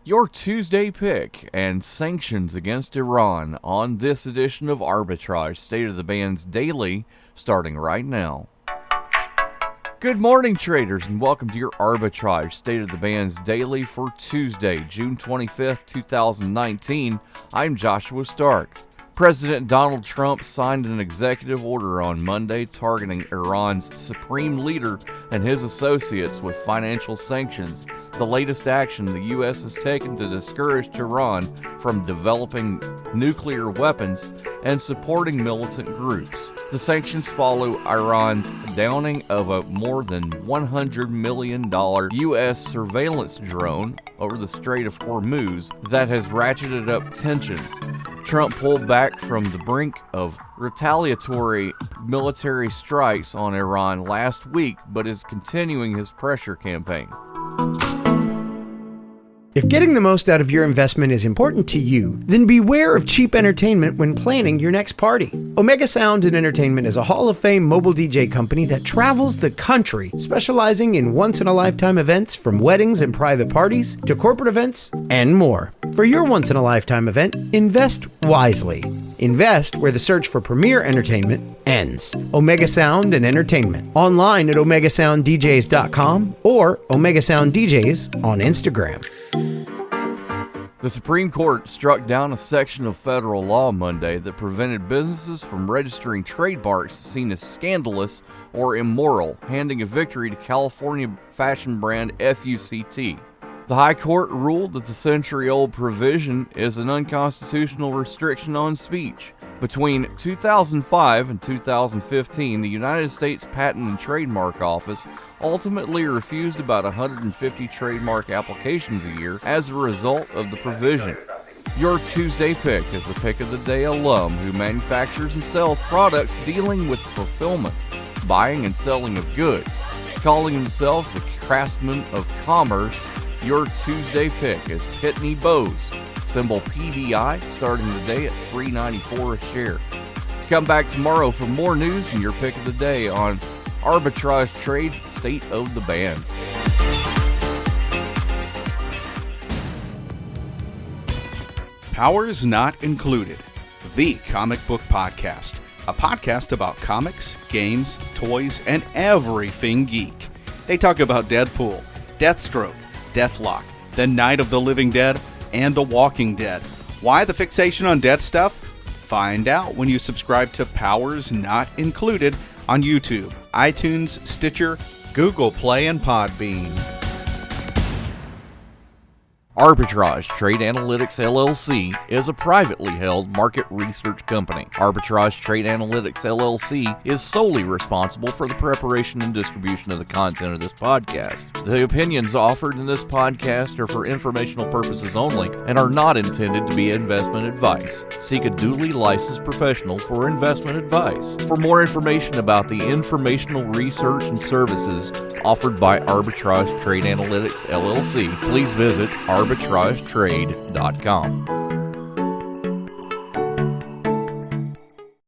Your Tuesday pick and sanctions against Iran on this edition of Arbitrage, State of the Bands Daily, starting right now. Good morning, traders, and welcome to your Arbitrage State of the Bands Daily for Tuesday, June 25th, 2019. I'm Joshua Stark. President Donald Trump signed an executive order on Monday targeting Iran's supreme leader and his associates with financial sanctions, the latest action the U.S. has taken to discourage Tehran from developing nuclear weapons and supporting militant groups. The sanctions follow Iran's downing of a more than $100 million U.S. surveillance drone over the Strait of Hormuz that has ratcheted up tensions. Trump pulled back from the brink of retaliatory military strikes on Iran last week, but is continuing his pressure campaign. If getting the most out of your investment is important to you, then beware of cheap entertainment when planning your next party. Omega Sound and Entertainment is a Hall of Fame mobile DJ company that travels the country, specializing in once-in-a-lifetime events from weddings and private parties to corporate events and more. For your once-in-a-lifetime event, invest wisely. Invest where the search for premier entertainment ends. Omega Sound and Entertainment. Online at OmegaSoundDJs.com or Omega Sound DJs on Instagram. The Supreme Court struck down a section of federal law Monday that prevented businesses from registering trademarks seen as scandalous or immoral, handing a victory to California fashion brand FUCT. The High Court ruled that the century-old provision is an unconstitutional restriction on speech. Between 2005 and 2015, the United States Patent and Trademark Office ultimately refused about 150 trademark applications a year as a result of the provision. Your Tuesday pick is the Pick of the Day alum who manufactures and sells products dealing with the fulfillment, buying and selling of goods. Calling themselves the craftsmen of commerce, your Tuesday pick is Pitney Bowes, symbol PDI, starting the day at $3.94 a share. Come back tomorrow for more news and your pick of the day on Arbitrage Trade's State of the Bands. Powers Not Included, the comic book podcast. A podcast about comics, games, toys, and everything geek. They talk about Deadpool, Deathstroke, Deathlock, The Night of the Living Dead, and The Walking Dead. Why the fixation on dead stuff? Find out when you subscribe to Powers Not Included on YouTube, iTunes, Stitcher, Google Play, and Podbean. Arbitrage Trade Analytics LLC is a privately held market research company. Arbitrage Trade Analytics LLC is solely responsible for the preparation and distribution of the content of this podcast. The opinions offered in this podcast are for informational purposes only and are not intended to be investment advice. Seek a duly licensed professional for investment advice. For more information about the informational research and services offered by Arbitrage Trade Analytics LLC, please visit arbitragetrade.com.